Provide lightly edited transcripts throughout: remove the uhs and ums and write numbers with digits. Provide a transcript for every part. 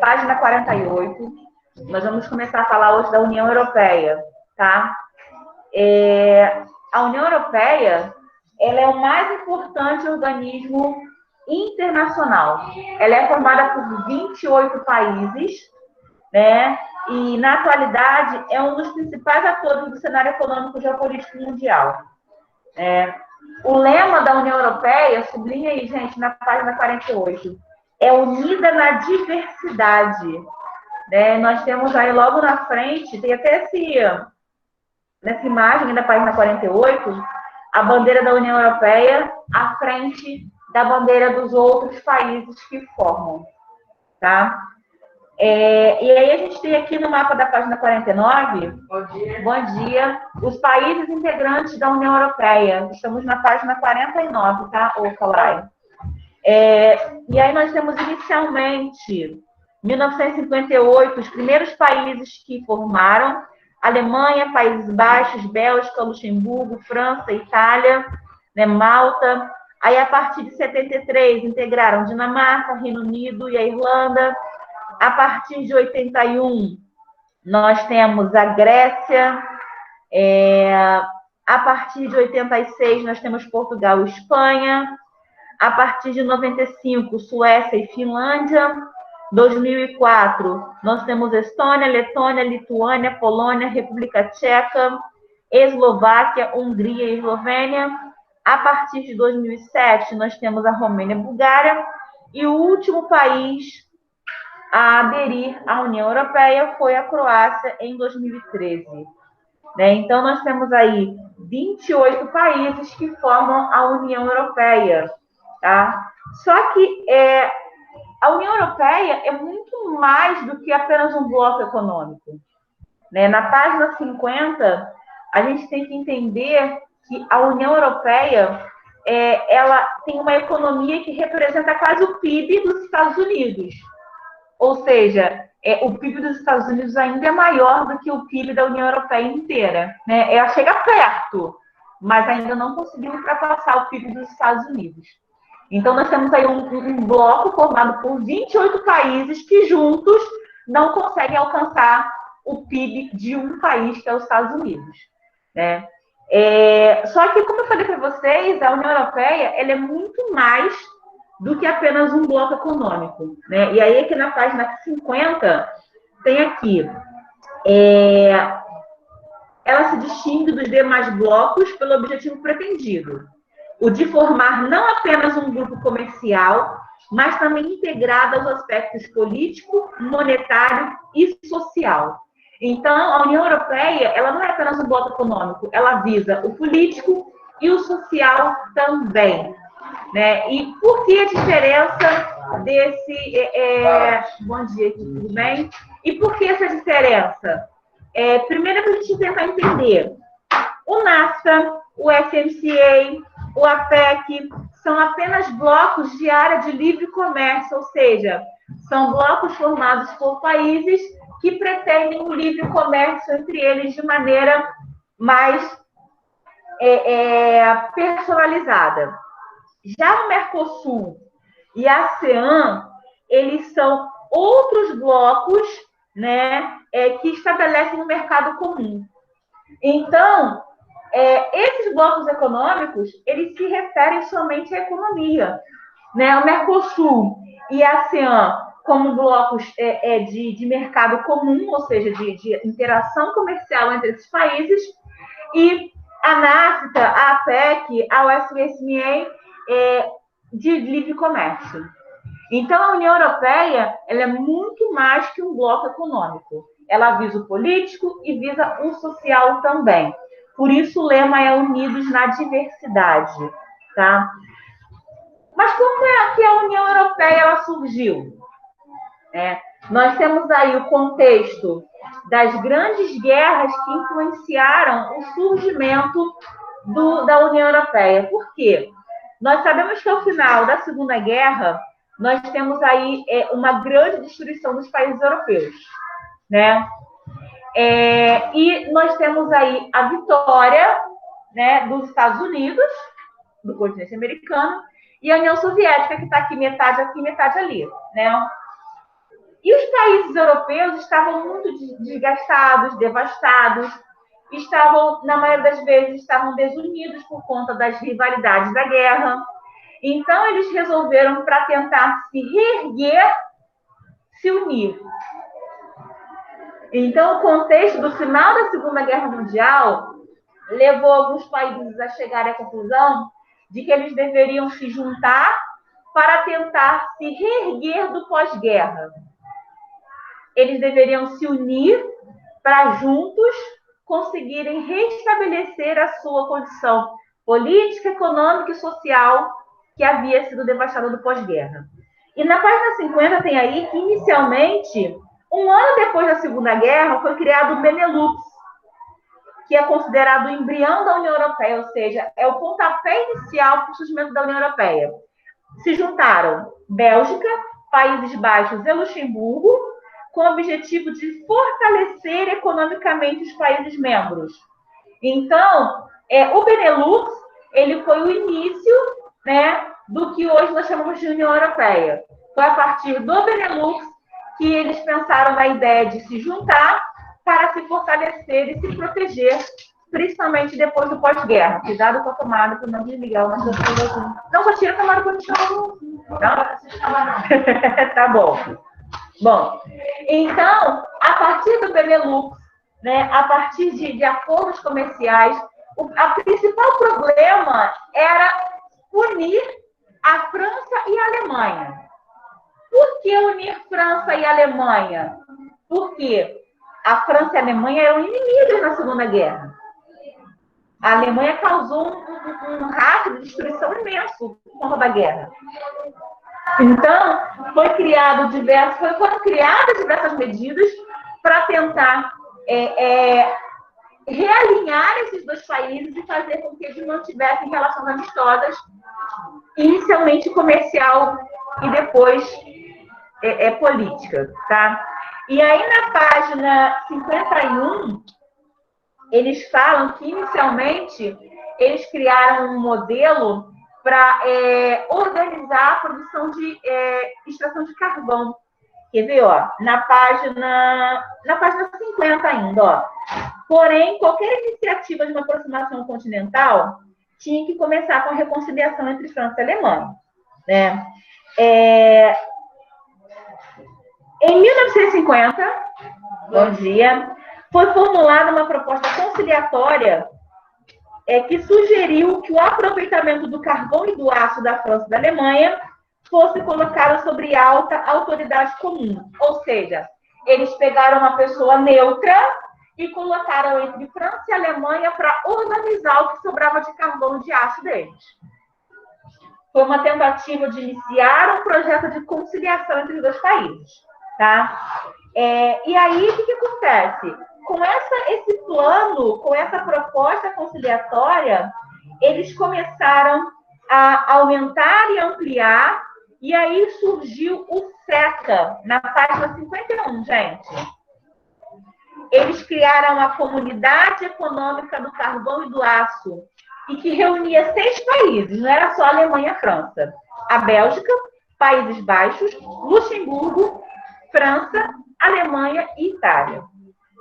Página 48. Nós vamos começar a falar hoje da União Europeia, tá? A União Europeia, ela é o mais importante organismo internacional. Ela é formada por 28 países, né? E, na atualidade, é um dos principais atores do cenário econômico e geopolítico mundial. O lema da União Europeia, sublinha aí, gente, na página 48, é unida na diversidade. Né? Nós temos aí logo na frente, tem até nessa imagem da página 48, a bandeira da União Europeia à frente da bandeira dos outros países que formam. Tá? E aí a gente tem aqui no mapa da página 49, bom dia, os países integrantes da União Europeia. Estamos na página 49, tá, Calai? E aí nós temos inicialmente 1958, os primeiros países que formaram: Alemanha, Países Baixos, Bélgica, Luxemburgo, França, Itália, né, Malta. Aí, a partir de 73, integraram Dinamarca, Reino Unido e a Irlanda. A partir de 81, nós temos a Grécia. A partir de 86, nós temos Portugal e Espanha. A partir de 95, Suécia e Finlândia. 2004, nós temos Estônia, Letônia, Lituânia, Polônia, República Tcheca, Eslováquia, Hungria e Eslovênia. A partir de 2007, nós temos a Romênia e a Bulgária. E o último país a aderir à União Europeia foi a Croácia em 2013. Né? Então, nós temos aí 28 países que formam a União Europeia. Tá? Só que a União Europeia é muito mais do que apenas um bloco econômico. Né? Na página 50, a gente tem que entender que a União Europeia ela tem uma economia que representa quase o PIB dos Estados Unidos. Ou seja, o PIB dos Estados Unidos ainda é maior do que o PIB da União Europeia inteira. Né? Ela chega perto, mas ainda não conseguiu ultrapassar o PIB dos Estados Unidos. Então, nós temos aí um bloco formado por 28 países que juntos não conseguem alcançar o PIB de um país, que é os Estados Unidos. Né? Só que, como eu falei para vocês, a União Europeia ela é muito mais do que apenas um bloco econômico. Né? E aí, aqui na página 50, tem aqui, ela se distingue dos demais blocos pelo objetivo pretendido: o de formar não apenas um grupo comercial, mas também integrado aos aspectos político, monetário e social. Então, a União Europeia ela não é apenas um bloco econômico, ela visa o político e o social também. Né? E por que a diferença desse... Bom dia, tudo bem? E por que essa diferença? Primeiro, para a gente tentar entender. O NAFTA, o FMCA, o APEC, são apenas blocos de área de livre comércio, ou seja, são blocos formados por países que pretendem o livre comércio entre eles de maneira mais personalizada. Já o Mercosul e a ASEAN, eles são outros blocos, né, que estabelecem um mercado comum. Então, esses blocos econômicos, eles se referem somente à economia. Né? O Mercosul e a ASEAN como blocos de mercado comum, ou seja, de interação comercial entre esses países, e a NAFTA, a APEC, a USMCA de livre comércio. Então, a União Europeia ela é muito mais que um bloco econômico. Ela visa o político e visa o social também. Por isso, o lema é Unidos na Diversidade. Tá? Mas como é que a União Europeia ela surgiu? Nós temos aí o contexto das grandes guerras que influenciaram o surgimento da União Europeia. Por quê? Nós sabemos que ao final da Segunda Guerra, nós temos aí uma grande destruição dos países europeus. Né? E nós temos aí a vitória, né, dos Estados Unidos, do continente americano, e a União Soviética, que está aqui, metade ali, né? E os países europeus estavam muito desgastados, devastados, na maioria das vezes, estavam desunidos por conta das rivalidades da guerra. Então, eles resolveram, para tentar se reerguer, se unir. Então, o contexto do final da Segunda Guerra Mundial levou alguns países a chegarem à conclusão de que eles deveriam se juntar para tentar se reerguer do pós-guerra. Eles deveriam se unir para juntos conseguirem restabelecer a sua condição política, econômica e social que havia sido devastada do pós-guerra. E na página 50 tem aí que, inicialmente, um ano depois da Segunda Guerra, foi criado o Benelux, que é considerado o embrião da União Europeia, ou seja, é o pontapé inicial para o surgimento da União Europeia. Se juntaram Bélgica, Países Baixos e Luxemburgo, com o objetivo de fortalecer economicamente os países membros. Então, o Benelux, ele foi o início, né, do que hoje nós chamamos de União Europeia. Foi a partir do Benelux que eles pensaram na ideia de se juntar para se fortalecer e se proteger, principalmente depois do pós-guerra. Cuidado com a tomada para não desligar uma coisa. Não, só tira a tomada quando chama. Tá bom. Bom, então, a partir do Benelux, né, a partir de acordos comerciais, o principal problema era unir a França e a Alemanha. Por que unir França e Alemanha? Porque a França e a Alemanha eram inimigas na Segunda Guerra. A Alemanha causou um rastro de destruição imenso por conta da guerra. Então, foram criadas diversas medidas para tentar realinhar esses dois países e fazer com que eles mantivessem relações amistosas, inicialmente comercial e depois política, tá? E aí, na página 51, eles falam que, inicialmente, eles criaram um modelo para organizar a produção de extração de carvão. Quer ver, ó? Na página 50 ainda, ó. Porém, qualquer iniciativa de uma aproximação continental tinha que começar com a reconciliação entre França e Alemanha, né? Em 1950, bom dia, foi formulada uma proposta conciliatória que sugeriu que o aproveitamento do carvão e do aço da França e da Alemanha fosse colocado sobre alta autoridade comum. Ou seja, eles pegaram uma pessoa neutra e colocaram entre França e Alemanha para organizar o que sobrava de carvão e de aço deles. Foi uma tentativa de iniciar um projeto de conciliação entre os dois países. Tá? E aí, o que acontece? Com esse plano, com essa proposta conciliatória, eles começaram a aumentar e ampliar, e aí surgiu o CETA, na página 51, gente. Eles criaram a Comunidade Econômica do Carvão e do Aço, e que reunia 6 países, não era só a Alemanha e a França. A Bélgica, Países Baixos, Luxemburgo, França, Alemanha e Itália.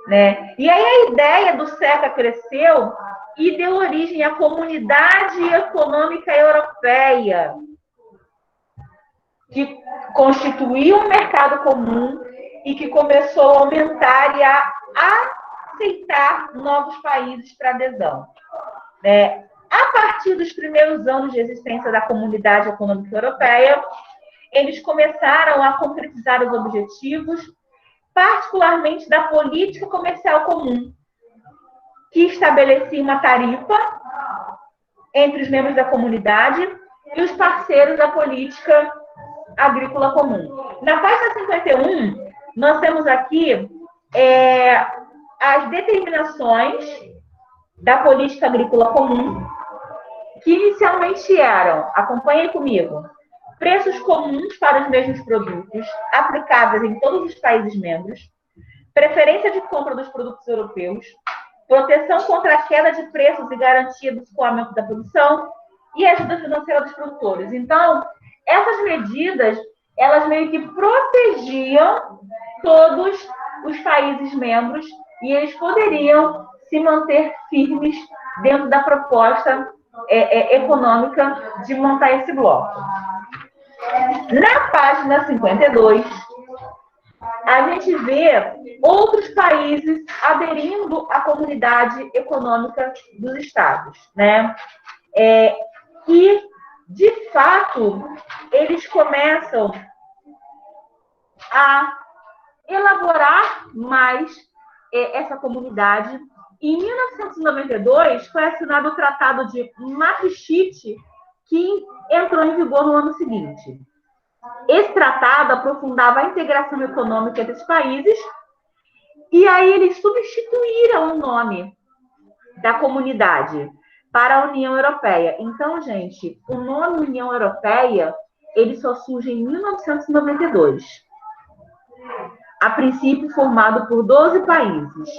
Né? E aí a ideia do CETA cresceu e deu origem à Comunidade Econômica Europeia, que constituiu um mercado comum e que começou a aumentar e a aceitar novos países para adesão. Né? A partir dos primeiros anos de existência da Comunidade Econômica Europeia, eles começaram a concretizar os objetivos, particularmente da política comercial comum, que estabelecia uma tarifa entre os membros da comunidade e os parceiros da política agrícola comum. Na página 51, nós temos aqui as determinações da política agrícola comum, que inicialmente eram, acompanhem comigo, preços comuns para os mesmos produtos, aplicáveis em todos os países membros, preferência de compra dos produtos europeus, proteção contra a queda de preços e garantia do escoamento da produção, e ajuda financeira dos produtores. Então, essas medidas, elas meio que protegiam todos os países membros e eles poderiam se manter firmes dentro da proposta econômica de montar esse bloco. Na página 52, a gente vê outros países aderindo à comunidade econômica dos estados, né? E, de fato, eles começam a elaborar mais essa comunidade. Em 1992, foi assinado o Tratado de Maastricht, que entrou em vigor no ano seguinte. Esse tratado aprofundava a integração econômica entre os países e aí eles substituíram o nome da comunidade para a União Europeia. Então, gente, o nome União Europeia, ele só surge em 1992. A princípio formado por 12 países.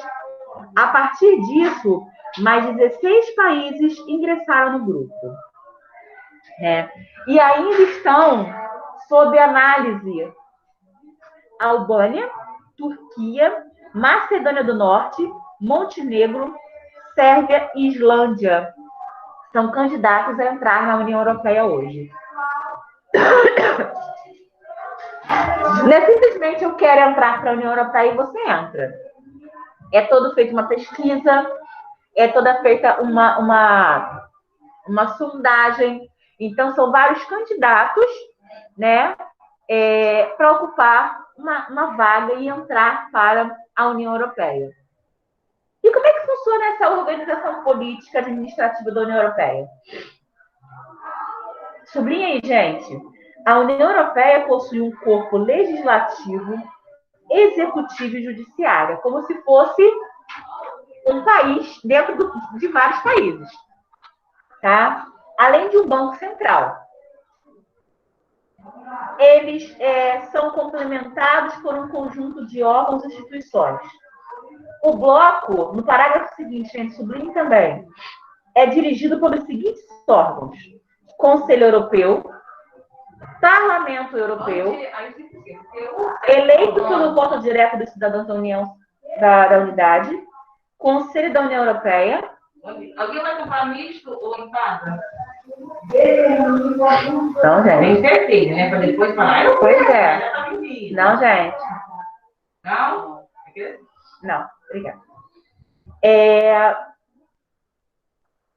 A partir disso, mais 16 países ingressaram no grupo. E ainda estão sob análise Albânia, Turquia, Macedônia do Norte, Montenegro, Sérvia e Islândia. São candidatos a entrar na União Europeia hoje. Não é simplesmente eu quero entrar para a União Europeia e você entra. É toda feita uma pesquisa, é toda feita uma sondagem. Então, são vários candidatos, né, para ocupar uma vaga e entrar para a União Europeia. E como é que funciona essa organização política administrativa da União Europeia? Sublinha aí, gente. A União Europeia possui um corpo legislativo, executivo e judiciário, como se fosse um país dentro de vários países, tá? Além de um banco central. Eles são complementados por um conjunto de órgãos e instituições. O bloco, no parágrafo seguinte, gente, sublinhe também, é dirigido pelos seguintes órgãos: Conselho Europeu, Parlamento Europeu, eleito pelo voto direto dos cidadãos da União da Unidade, Conselho da União Europeia. Alguém vai comprar misto ou empada? Não, gente. Tem certeza, né? Para depois falar. Pois é. Não, gente. Não? Não, obrigada.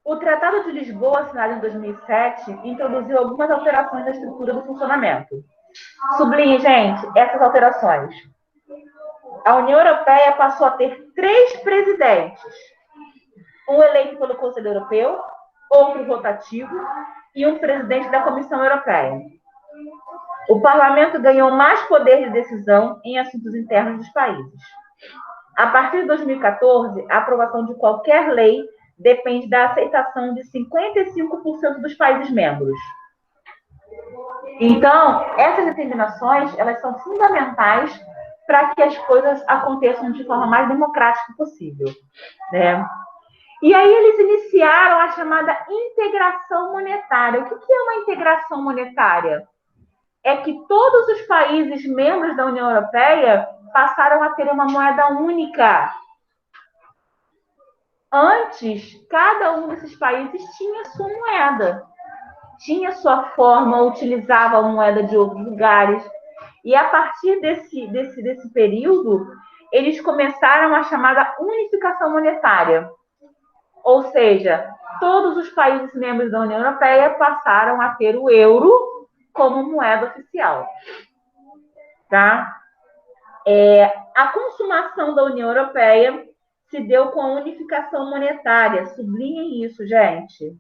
O Tratado de Lisboa, assinado em 2007, introduziu algumas alterações na estrutura do funcionamento. Sublinhe, gente, essas alterações. A União Europeia passou a ter 3 presidentes. Um eleito pelo Conselho Europeu, outro rotativo e um presidente da Comissão Europeia. O Parlamento ganhou mais poder de decisão em assuntos internos dos países. A partir de 2014, a aprovação de qualquer lei depende da aceitação de 55% dos países membros. Então, essas determinações, elas são fundamentais para que as coisas aconteçam de forma mais democrática possível, né? E aí eles iniciaram a chamada integração monetária. O que é uma integração monetária? É que todos os países membros da União Europeia passaram a ter uma moeda única. Antes, cada um desses países tinha sua moeda, tinha sua forma, utilizava a moeda de outros lugares. E a partir desse período, eles começaram a chamada unificação monetária. Ou seja, todos os países membros da União Europeia passaram a ter o euro como moeda oficial. Tá? A consumação da União Europeia se deu com a unificação monetária. Sublinhem isso, gente.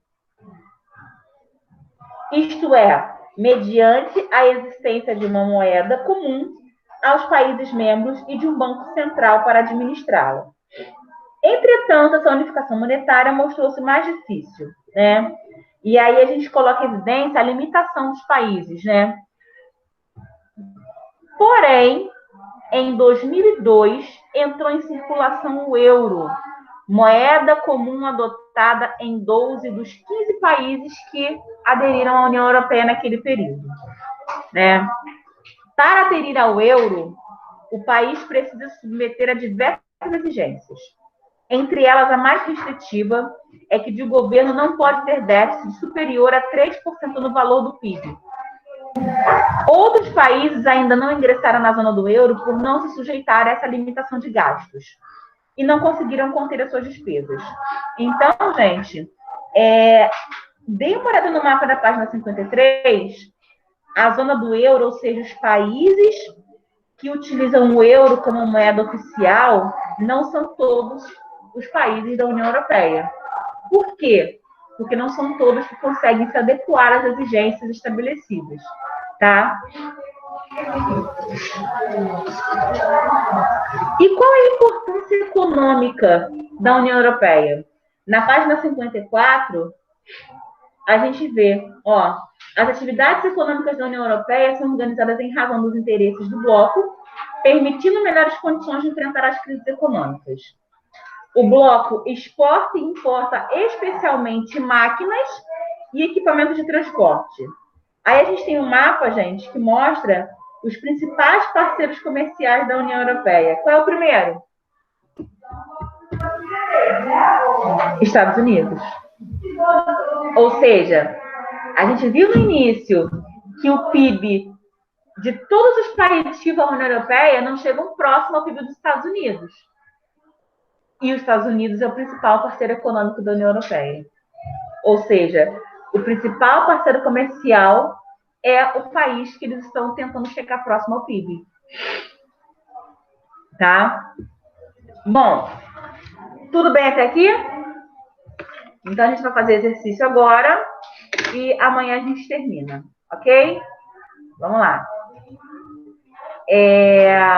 Isto é, mediante a existência de uma moeda comum aos países membros e de um banco central para administrá-la. Entretanto, essa unificação monetária mostrou-se mais difícil, né? E aí a gente coloca em evidência a limitação dos países, né? Porém, em 2002, entrou em circulação o euro, moeda comum adotada listada em 12 dos 15 países que aderiram à União Europeia naquele período, né? Para aderir ao euro, o país precisa se submeter a diversas exigências. Entre elas, a mais restritiva é que o governo não pode ter déficit superior a 3% no valor do PIB. Outros países ainda não ingressaram na zona do euro por não se sujeitar a essa limitação de gastos e não conseguiram conter as suas despesas. Então, gente, dê uma olhada no mapa da página 53, a zona do euro, ou seja, os países que utilizam o euro como moeda oficial, não são todos os países da União Europeia. Por quê? Porque não são todos que conseguem se adequar às exigências estabelecidas, tá? E qual é a importância econômica da União Europeia? Na página 54, a gente vê, as atividades econômicas da União Europeia são organizadas em razão dos interesses do bloco, permitindo melhores condições de enfrentar as crises econômicas. O bloco exporta e importa especialmente máquinas e equipamentos de transporte. Aí a gente tem um mapa, gente, que mostra os principais parceiros comerciais da União Europeia. Qual é o primeiro? Estados Unidos. Ou seja, a gente viu no início que o PIB de todos os países que vão à União Europeia não chegam próximo ao PIB dos Estados Unidos. E os Estados Unidos é o principal parceiro econômico da União Europeia. Ou seja, o principal parceiro comercial é o país que eles estão tentando chegar próximo ao PIB. Tá? Bom, tudo bem até aqui? Então, a gente vai fazer exercício agora e amanhã a gente termina, ok? Vamos lá.